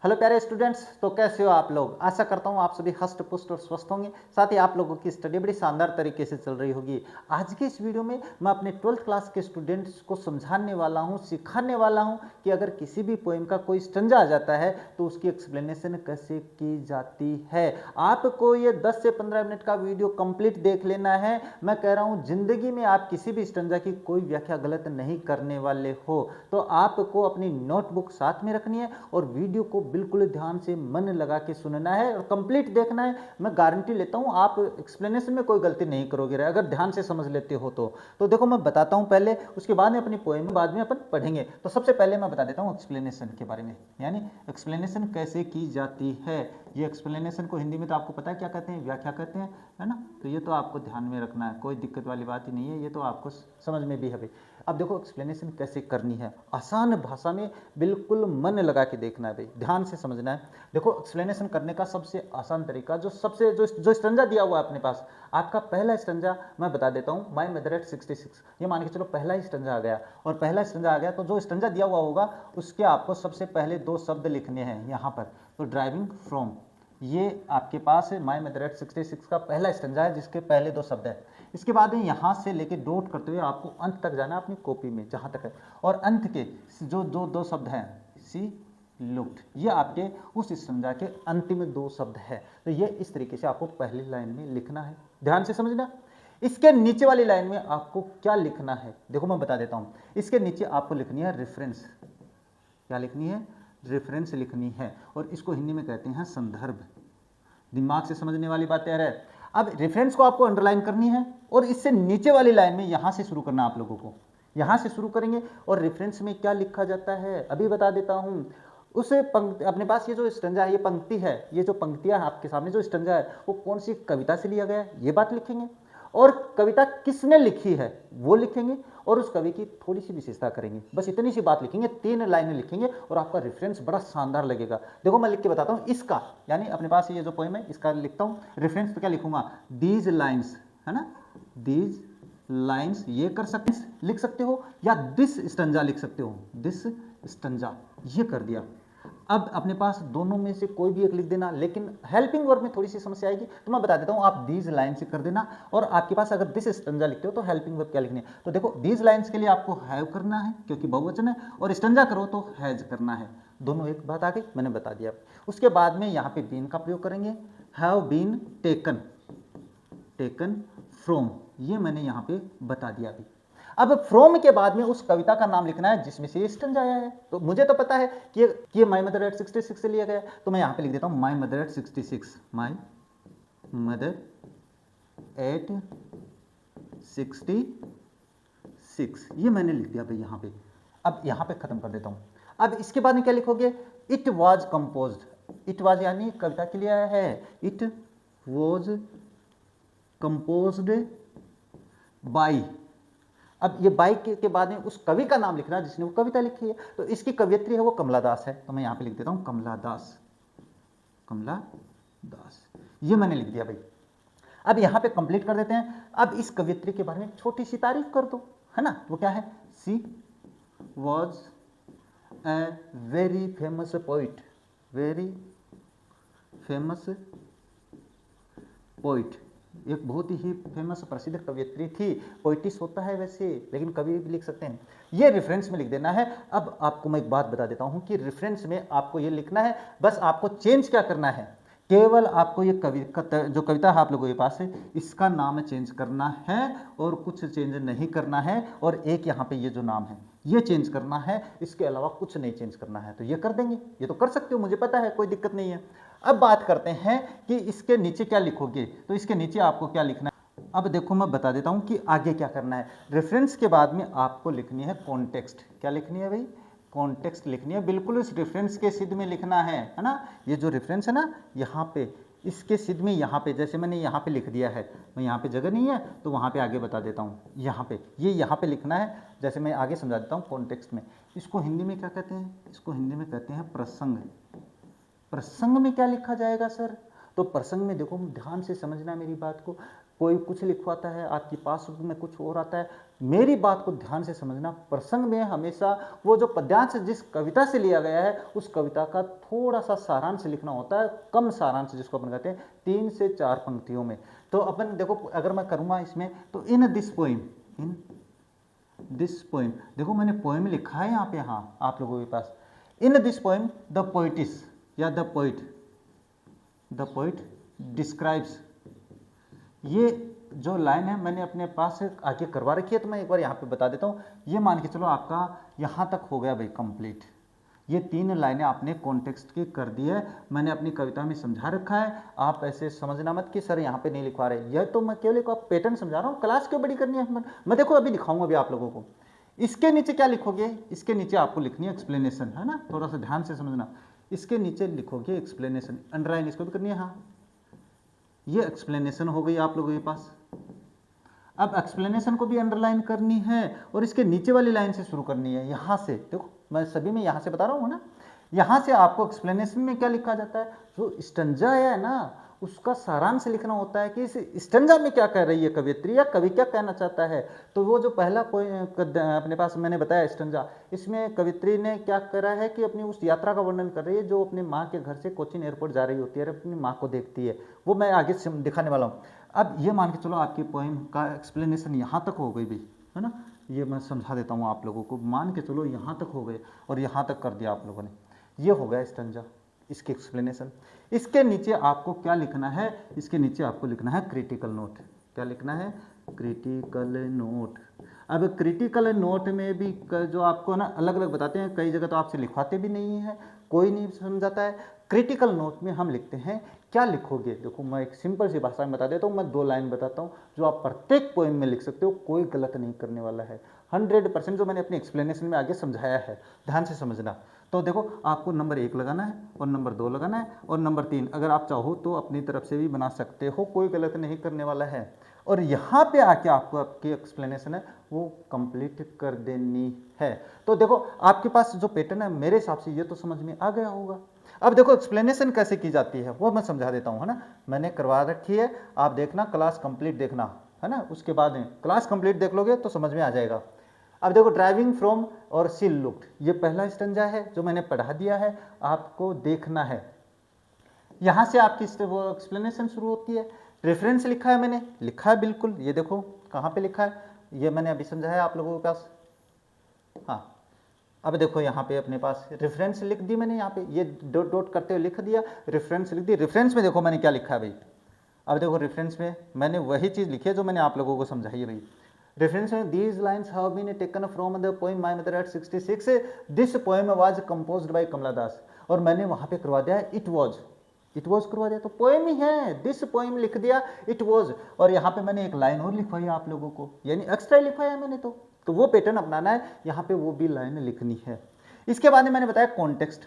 Hello प्यारे students, तो कैसे हो आप लोग। आशा करता हूँ आप सभी हष्ट पुष्ट और स्वस्थ होंगे। साथ ही आप लोगों की स्टडी बड़ी शानदार तरीके से चल रही होगी। आज की इस वीडियो में मैं अपने 12th क्लास के स्टूडेंट्स को समझाने वाला हूँ, सिखाने वाला हूँ कि अगर किसी भी पोएम का कोई स्टंजा आ जाता है तो उसकी एक्सप्लेनेशन कैसे की जाती है। आपको ये 10 से 15 मिनट का वीडियो कंप्लीट देख लेना है। मैं कह रहा हूँ जिंदगी में आप किसी भी स्टंजा की कोई व्याख्या गलत नहीं करने वाले हो। तो आपको अपनी नोटबुक साथ में रखनी है और वीडियो को बिल्कुल ध्यान से मन लगा के सुनना है और कंप्लीट देखना है। मैं गारंटी लेता हूं आप एक्सप्लेनेशन में कोई गलती नहीं करोगे अगर ध्यान से समझ लेते हो तो देखो मैं बताता हूं पहले, उसके बाद में अपनी पोएम बाद में अपन पढ़ेंगे। तो सबसे पहले मैं बता देता हूं एक्सप्लेनेशन के बारे में, यानी एक्सप्लेनेशन कैसे की जाती है। ये एक्सप्लेनेशन को हिंदी में तो आपको पता है क्या कहते हैं, व्याख्या कहते हैं, है ना। तो ये तो आपको ध्यान में रखना है, कोई दिक्कत वाली बात ही नहीं है, ये तो आपको समझ में भी है भाई। अब देखो एक्सप्लेनेशन कैसे करनी है, आसान भाषा में बिल्कुल मन लगा के देखना है भाई, ध्यान से समझना है। देखो एक्सप्लेनेशन करने का सबसे आसान तरीका जो स्टंजा दिया हुआ है अपने पास, आपका पहला स्टंजा मैं बता देता हूँ, माई मदर एट 66। ये मान के चलो पहला ही स्टंजा आ गया, और पहला स्टंजा आ गया तो जो स्टंजा दिया हुआ होगा उसके आपको सबसे पहले दो शब्द लिखने हैं यहाँ पर। तो ड्राइविंग फ्रॉम, ये आपके पास माई मदर एट 66 का पहला स्टंजा है जिसके पहले दो शब्द है। इसके बाद में यहाँ से लेके डॉट करते हुए आपको अंत तक जाना अपनी कॉपी में जहाँ तक है, और अंत के जो दो शब्द हैं सी लुक्ड, ये आपके उस स्टंजा के अंतिम दो शब्द है। तो ये इस तरीके से आपको पहली लाइन में लिखना है, ध्यान से समझना। इसके नीचे वाली लाइन में आपको क्या लिखना है, देखो मैं बता देता हूँ। इसके नीचे आपको लिखनी है रेफरेंस। क्या लिखनी है? रेफरेंस लिखनी है, और इसको हिंदी में कहते हैं संदर्भ। दिमाग से समझने वाली बात है। अब रेफरेंस को आपको अंडरलाइन करनी है, और इससे नीचे वाली लाइन में यहां से शुरू करना आप लोगों को, यहां से शुरू करेंगे। और रेफरेंस में क्या लिखा जाता है अभी बता देता हूं। उस पंक्ति अपने पास ये जो स्टंजा है, ये पंक्ति है, ये जो पंक्तियां आपके सामने जो स्टंजा है वो कौन सी कविता से लिया गया है ये बात लिखेंगे, और कविता किसने लिखी है वो लिखेंगे, और उस कवि की थोड़ी सी विशेषता करेंगे। बस इतनी सी बात लिखेंगे, 3 लाइनें लिखेंगे और आपका रेफरेंस बड़ा शानदार लगेगा। देखो मैं लिख के बताता हूँ इसका, यानी अपने पास ये जो पोएम है इसका लिखता हूँ। रेफरेंस पे क्या लिखूंगा? दीज लाइन्स, है ना, दीज लाइन्स ये कर सकते लिख सकते हो, या दिस स्टंजा लिख सकते हो, दिस स्टंजा, ये कर दिया। अब अपने पास दोनों में से कोई भी एक लिख देना, लेकिन हेल्पिंग वर्ब में थोड़ी सी समस्या आएगी, तो मैं बता देता हूं, आप दीज लाइन से कर देना। और आपके पास अगर दिस स्टंजा लिखते हो तो हेल्पिंग वर्ब क्या लिखनी है, तो देखो दीज लाइन्स के लिए आपको हैव करना है क्योंकि बहुवचन है, और स्टंजा करो तो हैज करना है। दोनों एक बात आ गई, मैंने बता दिया। उसके बाद में यहाँ पे बीन का प्रयोग करेंगे, have been taken, taken from, ये मैंने यहाँ पे बता दिया अभी। अब फ्रॉम के बाद में उस कविता का नाम लिखना है जिसमें से स्टंजा आया है। तो मुझे तो पता है कि ये माई मदर एट 66 से लिया गया है, तो मैं यहाँ पे लिख देता हूँ my mother at 66, my mother at 66, ये मैंने लिख दिया भाई यहाँ पे। अब यहाँ पे खत्म कर देता हूँ। अब इसके बाद में क्या लिखोगे? It was composed, it was यानी कविता के लिए आया है, इट वॉज कंपोज्ड बाई। अब ये बाई के बाद में उस कवि का नाम लिखना जिसने वो कविता लिखी है, तो इसकी कवियत्री है वो कमला दास है, तो मैं यहाँ पे लिख देता हूँ कमला दास, कमला दास, ये मैंने लिख दिया भाई। अब यहाँ पे कंप्लीट कर देते हैं। अब इस कवियत्री के बारे में छोटी सी तारीफ कर दो, है ना। वो क्या है? She was a very famous poet, very famous poet, एक बहुत ही फेमस प्रसिद्ध कवियत्री थी। पोइटिस होता है वैसे, लेकिन कवि भी लिख सकते हैं। ये रेफरेंस में लिख देना है। अब आपको मैं एक बात बता देता हूं कि रेफरेंस में आपको ये लिखना है, बस आपको चेंज क्या करना है, केवल आपको ये जो कविता है आप लोगों के पास है इसका नाम चेंज करना है, और कुछ चेंज नहीं करना है। और एक यहाँ पे ये जो नाम है ये चेंज करना है, इसके अलावा कुछ नहीं चेंज करना है। तो ये कर देंगे, ये तो कर सकते हो, मुझे पता है, कोई दिक्कत नहीं है। अब बात करते हैं कि इसके नीचे क्या लिखोगे, तो इसके नीचे आपको क्या लिखना है। अब देखो मैं बता देता हूं कि आगे क्या करना है। रेफरेंस के बाद में आपको लिखनी है कॉन्टेक्स्ट। क्या लिखनी है भाई? कॉन्टेक्स्ट लिखनी है, बिल्कुल इस रेफरेंस के सिद्ध में लिखना है ना। ये जो रेफरेंस है ना यहाँ पे, इसके सिद्ध में यहाँ पे, जैसे मैंने यहाँ पे लिख दिया है, मैं यहाँ पे जगह नहीं है तो वहाँ पे आगे बता देता हूँ। यहाँ पे ये यहाँ पे लिखना है, जैसे मैं आगे समझा देता हूँ कॉन्टेक्स्ट में। इसको हिंदी में क्या कहते हैं? इसको हिंदी में कहते हैं प्रसंग। प्रसंग में क्या लिखा जाएगा सर? तो प्रसंग में देखो ध्यान से समझना मेरी बात को, कोई कुछ लिखवाता है, आपकी पासबुक में कुछ और आता है। मेरी बात को ध्यान से समझना, प्रसंग में हमेशा वो जो पद्यांश जिस कविता से लिया गया है उस कविता का थोड़ा सा सारांश लिखना होता है, कम सारांश जिसको अपन कहते हैं 3 से 4 पंक्तियों में। तो अपन देखो अगर मैं करूँगा इसमें तो इन दिस पोइम, देखो मैंने पोइम लिखा है यहाँ पे, हाँ आप लोगों के पास, in this poem the poetess या द पोइट डिस्क्राइब्स, ये जो लाइन है मैंने अपने पास से आगे करवा रखी है, तो मैं एक बार यहाँ पे बता देता हूँ। ये मान के चलो आपका यहाँ तक हो गया भाई कंप्लीट। ये 3 लाइनें आपने कॉन्टेक्स्ट की कर दी है, मैंने अपनी कविता में समझा रखा है। आप ऐसे समझना मत कि सर यहाँ पे नहीं लिखवा रहे, यह तो मैं केवल एक पैटर्न समझा रहा हूँ, क्लास क्यों बड़ी करनी है। मैं देखो अभी दिखाऊंगा अभी आप लोगों को। इसके नीचे क्या लिखोगे, इसके नीचे आपको लिखनी है एक्सप्लेनेशन, है ना, थोड़ा सा ध्यान से समझना। इसके नीचे लिखोगे एक्सप्लेनेशन, अंडरलाइन इसको भी करनी है, हाँ ये एक्सप्लेनेशन हो गई आप लोगों के पास। अब एक्सप्लेनेशन को भी अंडरलाइन करनी है और इसके नीचे वाली लाइन से शुरू करनी है, यहाँ से देखो मैं सभी में यहाँ से बता रहा हूँ ना। यहाँ से आपको एक्सप्लेनेशन में क्या लिखा जाता है, जो स्टंजा है ना उसका सारांश लिखना होता है कि इस स्टंजा में क्या कह रही है कवियत्री या कवि क्या कहना चाहता है। तो वो जो पहला अपने पास मैंने बताया स्टंजा, इसमें कवित्री ने क्या करा है कि अपनी उस यात्रा का वर्णन कर रही है जो अपनी माँ के घर से कोचीन एयरपोर्ट जा रही होती है और अपनी माँ को देखती है, वो मैं आगे दिखाने वाला हूँ। अब ये मान के चलो आपकी पोइम का एक्सप्लेनेशन यहाँ तक हो गई भी, है ना, ये मैं समझा देता हूँ आप लोगों को। मान के चलो यहाँ तक हो गए और यहाँ तक कर दिया आप लोगों ने, ये हो गया स्टंजा, इसकी एक्सप्लेनेशन। इसके नीचे आपको क्या लिखना है, इसके नीचे आपको लिखना है क्रिटिकल नोट। क्या लिखना है, क्रिटिकल नोट। अब क्रिटिकल नोट में भी जो आपको ना अलग अलग बताते हैं, कई जगह तो आपसे लिखवाते भी नहीं है, कोई नहीं समझाता है। क्रिटिकल नोट में हम लिखते हैं, क्या लिखोगे, देखो मैं एक सिंपल सी भाषा में बता देता हूँ, मैं 2 लाइन बताता हूँ जो आप प्रत्येक पोइम में लिख सकते हो, कोई गलत नहीं करने वाला है। 100% जो मैंने अपनी एक्सप्लेनेशन में आगे समझाया है, ध्यान से समझना। तो देखो आपको नंबर 1 लगाना है और नंबर 2 लगाना है और नंबर 3 अगर आप चाहो तो अपनी तरफ से भी बना सकते हो, कोई गलत नहीं करने वाला है। और यहाँ पे आके आपको आपकी एक्सप्लेनेशन है वो कंप्लीट कर देनी है। तो देखो आपके पास जो पैटर्न है मेरे हिसाब से ये तो समझ में आ गया होगा। अब देखो एक्सप्लेनेशन कैसे की जाती है वो मैं समझा देता हूँ, है ना, मैंने करवा रखी है, आप देखना, क्लास कंप्लीट देखना, है ना, उसके बाद में क्लास कंप्लीट देख लोगे तो समझ में आ जाएगा। अब देखो ड्राइविंग फ्रॉम और शी लुक्ड, ये पहला स्टंजा है जो मैंने पढ़ा दिया है, आपको देखना है। यहाँ से आपकी वो एक्सप्लेनेशन शुरू होती है। रेफरेंस लिखा है, मैंने लिखा है बिल्कुल, ये देखो कहाँ पे लिखा है, ये मैंने अभी समझाया आप लोगों के पास। हाँ अब देखो यहाँ पे अपने पास रेफरेंस लिख दी मैंने, यहाँ पे ये डॉट डॉट करते हुए लिख दिया, रेफरेंस लिख दी। रेफरेंस में देखो मैंने क्या लिखा है भाई, अब देखो रेफरेंस में मैंने वही चीज़ लिखी है जो मैंने आप लोगों को समझाई है भाई। रेफरेंस में these lines have been taken from the poem my mother at 66, this poem was composed by Kamala Das, और मैंने वहाँ पे करवा दिया इट वाज करवा दिया, तो पोएम ही है, दिस पोएम लिख दिया, इट वाज, और यहाँ पे मैंने एक लाइन और लिखवाई आप लोगों को, यानी एक्स्ट्रा लिखवाया मैंने, तो वो पैटर्न अपनाना है, यहाँ पे वो भी लाइन लिखनी है। इसके बाद में मैंने बताया कॉन्टेक्स्ट,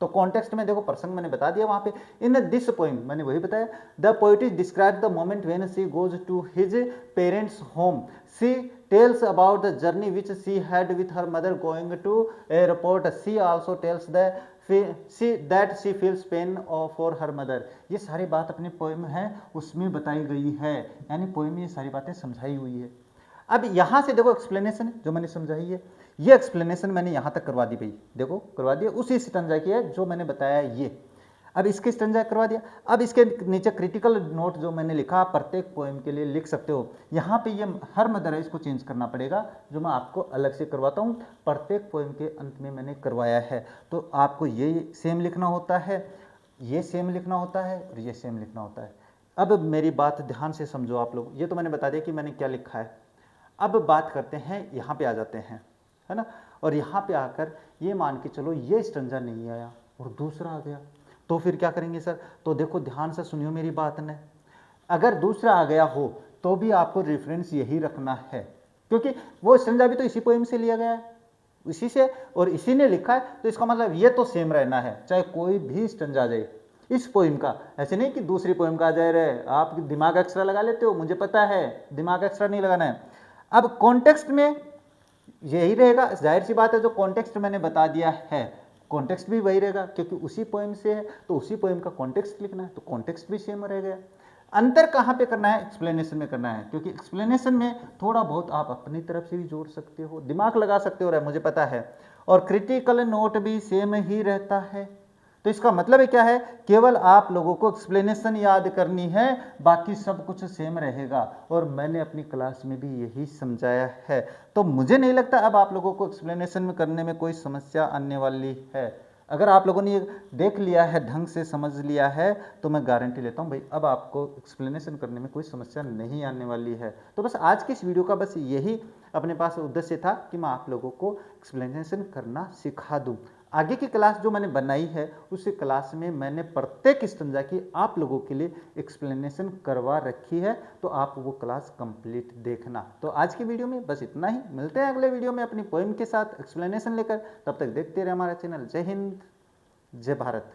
तो कॉन्टेक्स्ट में देखो प्रसंग मैंने बता दिया वहाँ पे। इन दिस पोएम मैंने वही बताया, the poet describe the moment when she goes to his parents home, she tells about the journey which she had with her mother going to airport, she also tells that she feels pain for her mother. ये सारी बात अपने poem है उसमें बताई गई है, यानी पोएम में ये सारी बातें समझाई हुई है। अब यहाँ से देखो एक्सप्लेनेशन जो मैंने समझाई है, ये एक्सप्लेनेशन मैंने यहाँ तक करवा दी भाई, देखो करवा दिया, उसी स्टंजा की है जो मैंने बताया ये। अब इसके स्टंजा करवा दिया। अब इसके नीचे क्रिटिकल नोट जो मैंने लिखा प्रत्येक पोएम के लिए लिख सकते हो, यहाँ पे ये हर मदर है, इसको चेंज करना पड़ेगा, जो मैं आपको अलग से करवाता हूँ, प्रत्येक पोएम के अंत में मैंने करवाया है। तो आपको ये सेम लिखना होता है, ये सेम लिखना होता है और ये सेम लिखना होता है। अब मेरी बात ध्यान से समझो आप लोग, ये तो मैंने बता दिया कि मैंने क्या लिखा है। अब बात करते हैं, यहाँ पे आ जाते हैं, है ना, और यहाँ पे आकर ये मान के चलो ये स्टंजा नहीं आया और दूसरा आ गया, तो फिर क्या करेंगे सर, तो देखो ध्यान से सुनियो मेरी बात ने, अगर दूसरा आ गया हो तो भी आपको रेफरेंस यही रखना है, क्योंकि वो स्टंजा भी तो इसी पोएम से लिया गया है, इसी से, और इसी ने लिखा है, तो इसका मतलब ये तो सेम रहना है, चाहे कोई भी स्टंजा आ जाए इस पोएम का। ऐसे नहीं कि दूसरी पोएम का आ जाए रहे, आप दिमाग एक्स्ट्रा लगा लेते हो, मुझे पता है, दिमाग एक्स्ट्रा नहीं लगाना है। अब कॉन्टेक्स्ट में यही रहेगा, जाहिर सी बात है, जो कॉन्टेक्स्ट मैंने बता दिया है कॉन्टेक्स्ट भी वही रहेगा, क्योंकि उसी पोएम से है तो उसी पोएम का कॉन्टेक्स्ट लिखना है, तो कॉन्टेक्स्ट भी सेम रह गया। अंतर कहाँ पे करना है? एक्सप्लेनेशन में करना है, क्योंकि एक्सप्लेनेशन में थोड़ा बहुत आप अपनी तरफ से भी जोड़ सकते हो, दिमाग लगा सकते हो, मुझे पता है। और क्रिटिकल नोट भी सेम ही रहता है। तो इसका मतलब क्या है? केवल आप लोगों को एक्सप्लेनेशन याद करनी है, बाकी सब कुछ सेम रहेगा। और मैंने अपनी क्लास में भी यही समझाया है। तो मुझे नहीं लगता अब आप लोगों को एक्सप्लेनेशन में करने में कोई समस्या आने वाली है। अगर आप लोगों ने ये देख लिया है, ढंग से समझ लिया है, तो मैं गारंटी लेता हूँ भाई अब आपको एक्सप्लेनेशन करने में कोई समस्या नहीं आने वाली है। तो बस आज की इस वीडियो का बस यही अपने पास उद्देश्य था कि मैं आप लोगों को एक्सप्लेनेशन करना सिखा दूँ। आगे की क्लास जो मैंने बनाई है उस क्लास में मैंने प्रत्येक स्टंजा की आप लोगों के लिए एक्सप्लेनेशन करवा रखी है, तो आप वो क्लास कंप्लीट देखना। तो आज की वीडियो में बस इतना ही, मिलते हैं अगले वीडियो में अपनी पोएम के साथ एक्सप्लेनेशन लेकर। तब तक देखते रहे हमारा चैनल। जय हिंद, जय भारत।